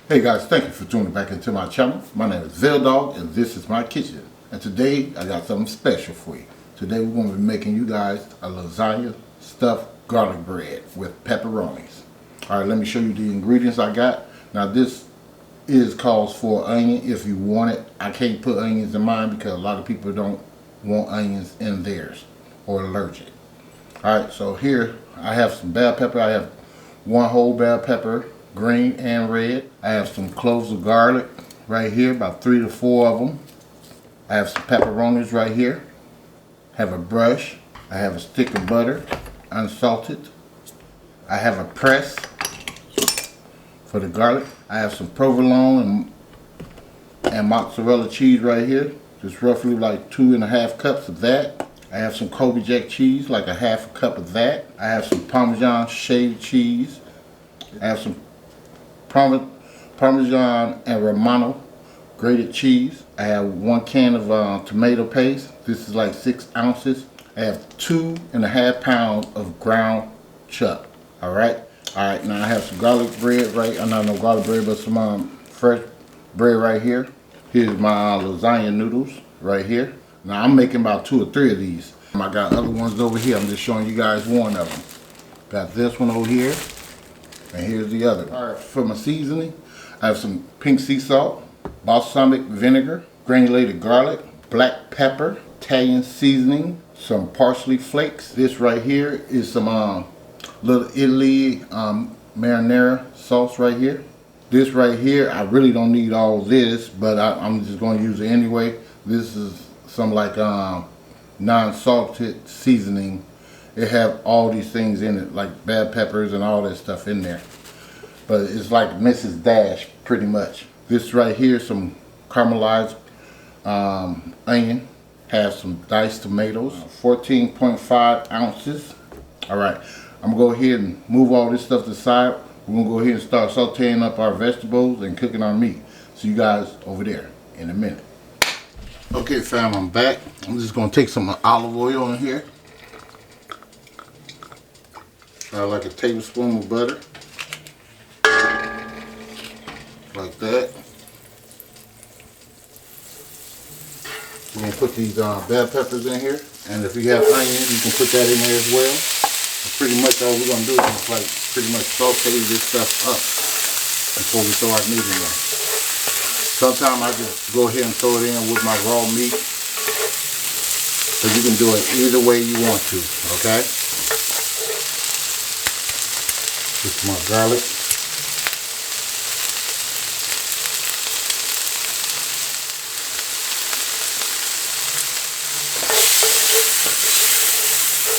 Hey guys, thank you for tuning back into my channel. My name is Dog and this is my kitchen. And today I got something special for you. Today we're going to be making you guys a lasagna stuffed garlic bread with pepperonis. Alright, let me show you the ingredients I got. Now this calls for onion if you want it. I can't put onions in mine because a lot of people don't want onions in theirs or allergic. Alright, so here I have some bell pepper. I have one whole bell pepper, green and red. I have some cloves of garlic right here, about 3 to 4 of them. I have some pepperonis right here. I have a brush. I have a stick of butter, unsalted. I have a press for the garlic. I have some provolone and mozzarella cheese right here. Just roughly like 2½ cups of that. I have some Colby Jack cheese, like a ½ cup of that. I have some Parmesan shaved cheese. I have some Parmesan and Romano grated cheese. I have 1 can of tomato paste. This is like 6 ounces. I have 2½ pounds of ground chuck. Alright, now I have some garlic bread not no garlic bread, but some fresh bread right here. Here's my lasagna noodles right here. Now I'm making about 2 or 3 of these. I got other ones over here. I'm just showing you guys one of them. Got this one over here. And here's the other. Alright, for my seasoning, I have some pink sea salt, balsamic vinegar, granulated garlic, black pepper, Italian seasoning, some parsley flakes. This right here is some Little Italy marinara sauce right here. This right here, I really don't need all this, but I'm just going to use it anyway. This is some like non-salted seasoning. It have all these things in it, like bell peppers and all that stuff in there. But it's like Mrs. Dash, pretty much. This right here, some caramelized onion. Have some diced tomatoes, 14.5 ounces. All right, I'm gonna go ahead and move all this stuff to the side. We're gonna go ahead and start sauteing up our vegetables and cooking our meat. See you guys over there in a minute. Okay, fam, I'm back. I'm just gonna take some olive oil in here. Like a tablespoon of butter, like that. We're gonna put these bell peppers in here, and if you have onion, you can put that in there as well. And pretty much all we're gonna do is like pretty much saute this stuff up before we throw our meat in there. Sometimes I just go ahead and throw it in with my raw meat, but you can do it either way you want to. Okay. This is my garlic.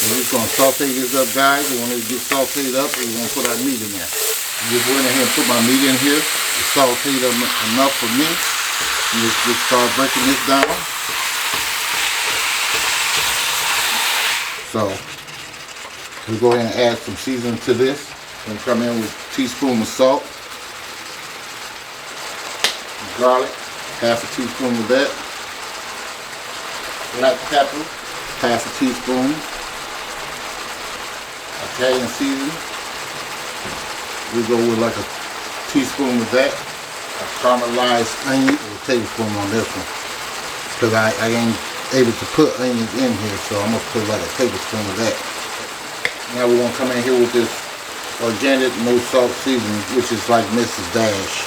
We're just going to saute this up, guys, and when it gets sauteed up, we're going to put our meat in there. I just went ahead and put my meat in here. It's sauteed up enough for me. Just start breaking this down. So, we'll go ahead and add some seasoning to this. I'm going to come in with a teaspoon of salt, garlic, ½ teaspoon of that, black pepper, ½ teaspoon, Italian seasoning. We go with like a teaspoon of that, a caramelized onion, a tablespoon on this one, because I ain't able to put onions in here, so I'm going to put like a tablespoon of that. Now we're going to come in here with this organic no salt seasoning, which is like Mrs. Dash.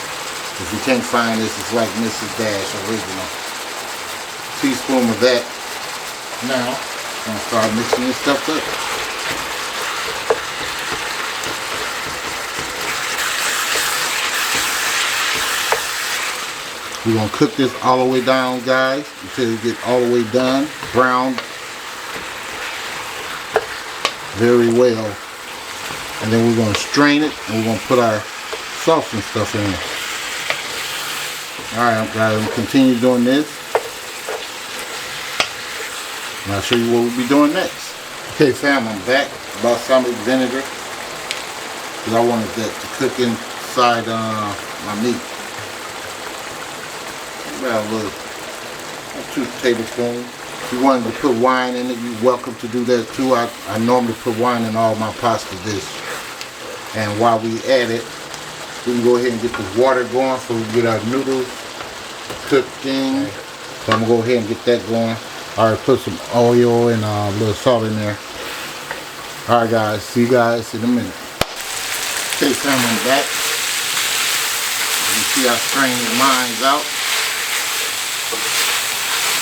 If you can't find this, it's like Mrs. Dash original. Teaspoon of that. Now I'm gonna start mixing this stuff up. We're gonna cook this all the way down, guys, until it gets all the way done, browned very well. And then we're going to strain it, and we're going to put our sauce and stuff in it. Alright, guys, I'm going to continue doing this. And I'll show you what we'll be doing next. Okay, fam, I'm back. Balsamic vinegar. Because I wanted that to cook inside my meat. About a little, 2 tablespoons. If you wanted to put wine in it, you're welcome to do that too. I normally put wine in all my pasta dishes. And while we at it, We can go ahead and get the water going so we can get our noodles cooking. So I'm gonna go ahead and get that going. Alright, put some oil and a little salt in there. Alright guys, see you guys in a minute. Okay, family, back. You see I strained the lines out.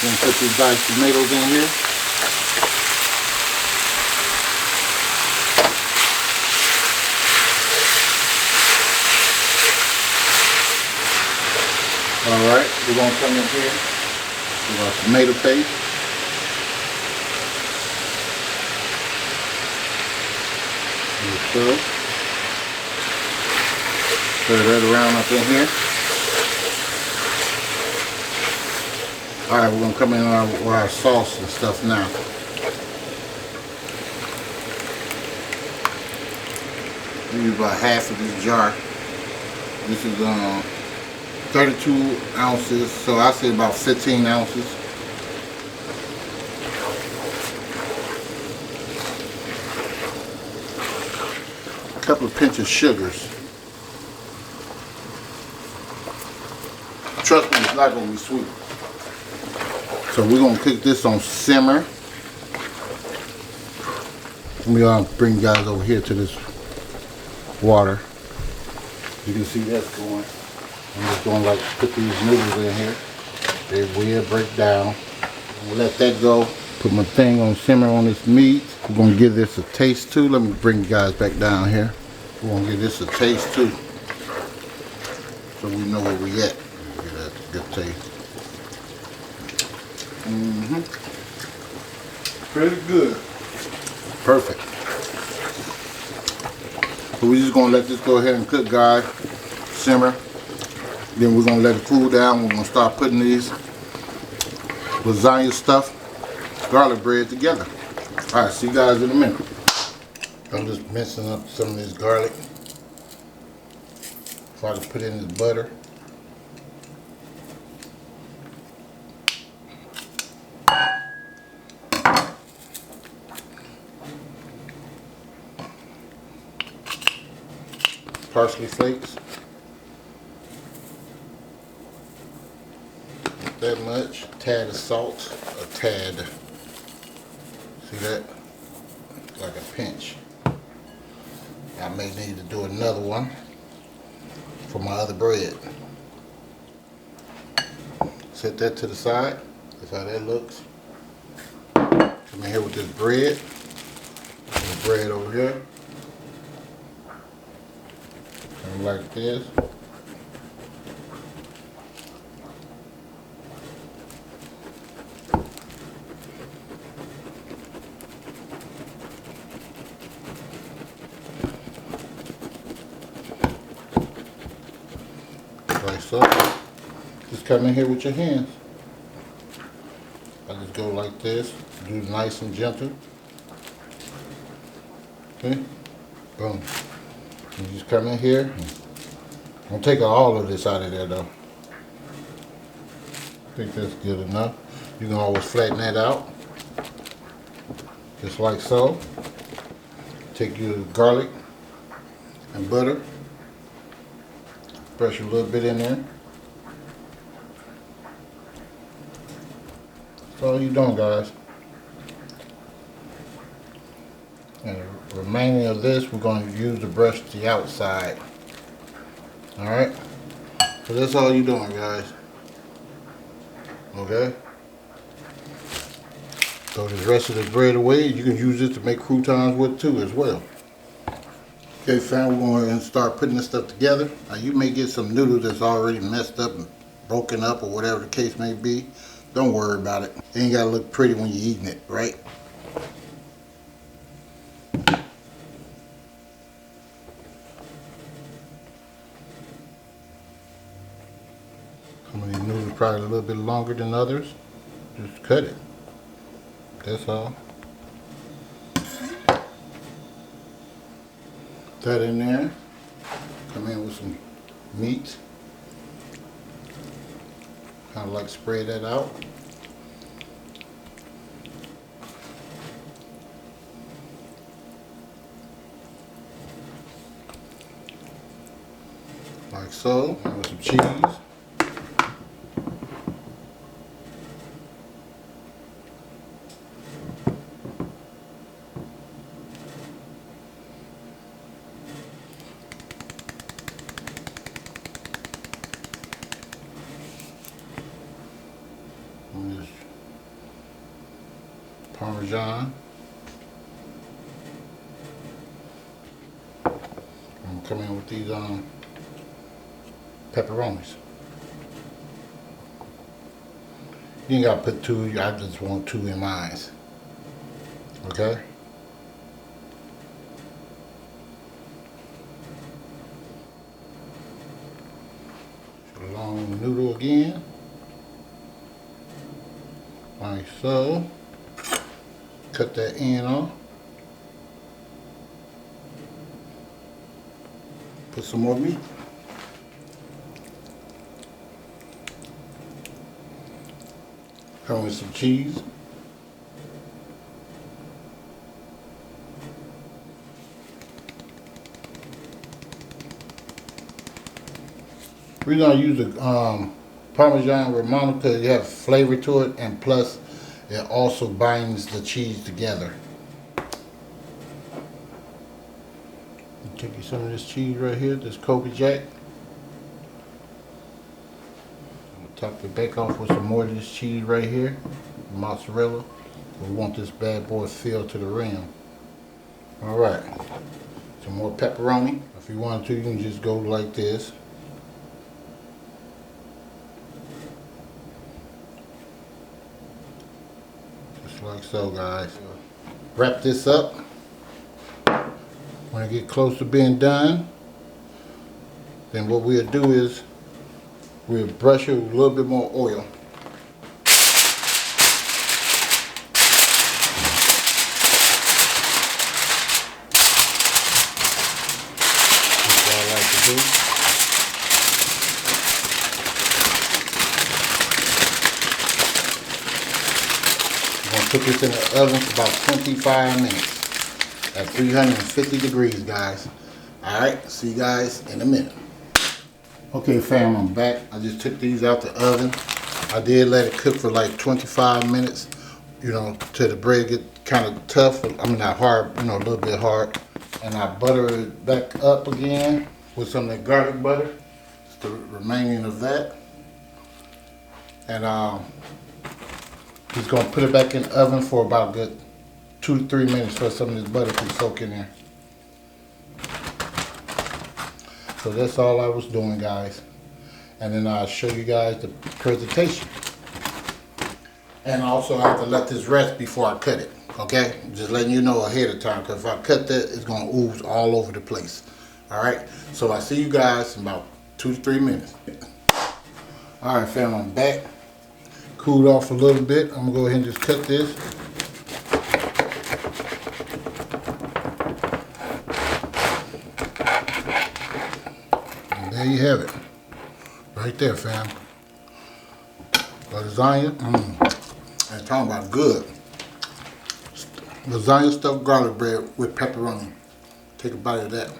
Then put these diced tomatoes in here. Alright, we're going to come in here with our tomato paste. Stir that around up in here. Alright, we're going to come in with our sauce and stuff now. Use about half of this jar. This is 32 ounces, so I say about 15 ounces. A couple of pinches of sugars. Trust me, it's not going to be sweet. So we're going to cook this on simmer. Let me bring you guys over here to this water. You can see that's going. I'm just going to put these noodles in here. They will break down. We'll let that go. Put my thing on simmer on this meat. We're going to give this a taste too. Let me bring you guys back down here. We're going to give this a taste too, so we know where we at. Get that good taste. Pretty good. Perfect. So we're just going to let this go ahead and cook, guys. Simmer. Then we're going to let it cool down. We're going to start putting these lasagna stuffed garlic bread together. Alright, see you guys in a minute. I'm just mincing up some of this garlic so I can put in this butter. Parsley flakes. That much. Tad of salt. A tad. See that? Like a pinch. I may need to do another one for my other bread. Set that to the side. That's how that looks. Come in here with this bread. The bread over here. And like this. Like so. Just come in here with your hands. I just go like this. Do it nice and gentle. Okay? Boom. You just come in here. Don't take all of this out of there though. I think that's good enough. You can always flatten that out. Just like so. Take your garlic and butter. Brush a little bit in there. That's all you're doing, guys. And the remaining of this, we're going to use to brush the outside. Alright? So that's all you're doing, guys. Okay? Throw the rest of the bread away. You can use this to make croutons with too as well. Okay, fam, we're going to start putting this stuff together. Now, you may get some noodles that's already messed up and broken up or whatever the case may be. Don't worry about it. It ain't got to look pretty when you're eating it, right? Some of these noodles are probably a little bit longer than others. Just cut it. That's all. Put that in there. Come in with some meat. Kind of like spray that out. like so, with some cheese. And this Parmesan. I'm gonna come in with these pepperonis. You ain't gotta put two, I just want two in mine. Okay? Long noodle again. Like so. Cut that end off. Put some more meat. Come with some cheese. The reason I use the Parmesan Romano because it has flavor to it, and plus it also binds the cheese together. Take you some of this cheese right here, this COLBY Jack. Top it back off with some more of this cheese right here, mozzarella. We want this bad boy filled to the rim. Alright, some more pepperoni. If you want to, you can just go like this. Just like so, guys. Wrap this up. When I get close to being done, then what we'll do is we'll brush it with a little bit more oil. That's what I like to do. I'm going to put this in the oven for about 25 minutes. At 350 degrees, guys. Alright, see you guys in a minute. Okay, fam, I'm back. I just took these out the oven. I did let it cook for like 25 minutes, you know, till the bread get kind of tough. I mean, not hard, you know, a little bit hard. And I butter it back up again with some of that garlic butter. It's the remaining of that. And just gonna put it back in the oven for about a good 2 to 3 minutes for some of this butter to soak in there. So that's all I was doing, guys. And then I'll show you guys the presentation. And also I have to let this rest before I cut it. Okay? Just letting you know ahead of time, because if I cut that, it's gonna ooze all over the place. Alright? So I see you guys in about 2 to 3 minutes. Alright, fam, I'm back. Cooled off a little bit. I'm gonna go ahead and just cut this. There you have it. Right there, fam. Lasagna. I'm talking about good. Lasagna stuffed garlic bread with pepperoni. Take a bite of that.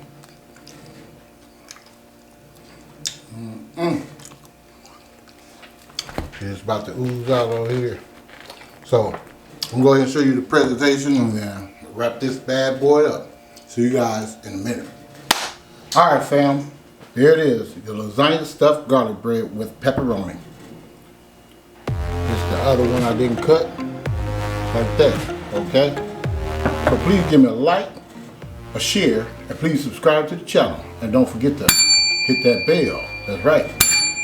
It's about to ooze out over here. So, I'm going to go ahead and show you the presentation and then wrap this bad boy up. See you guys in a minute. Alright, fam. There it is, your lasagna stuffed garlic bread with pepperoni. This is the other one I didn't cut, like that, okay? So please give me a like, a share, and please subscribe to the channel. And don't forget to hit that bell, that's right.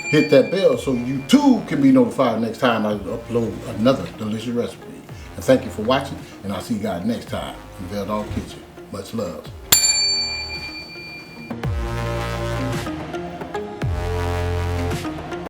Hit that bell so you too can be notified next time I upload another delicious recipe. And thank you for watching, and I'll see you guys next time in Dogg Kitchen. Much love.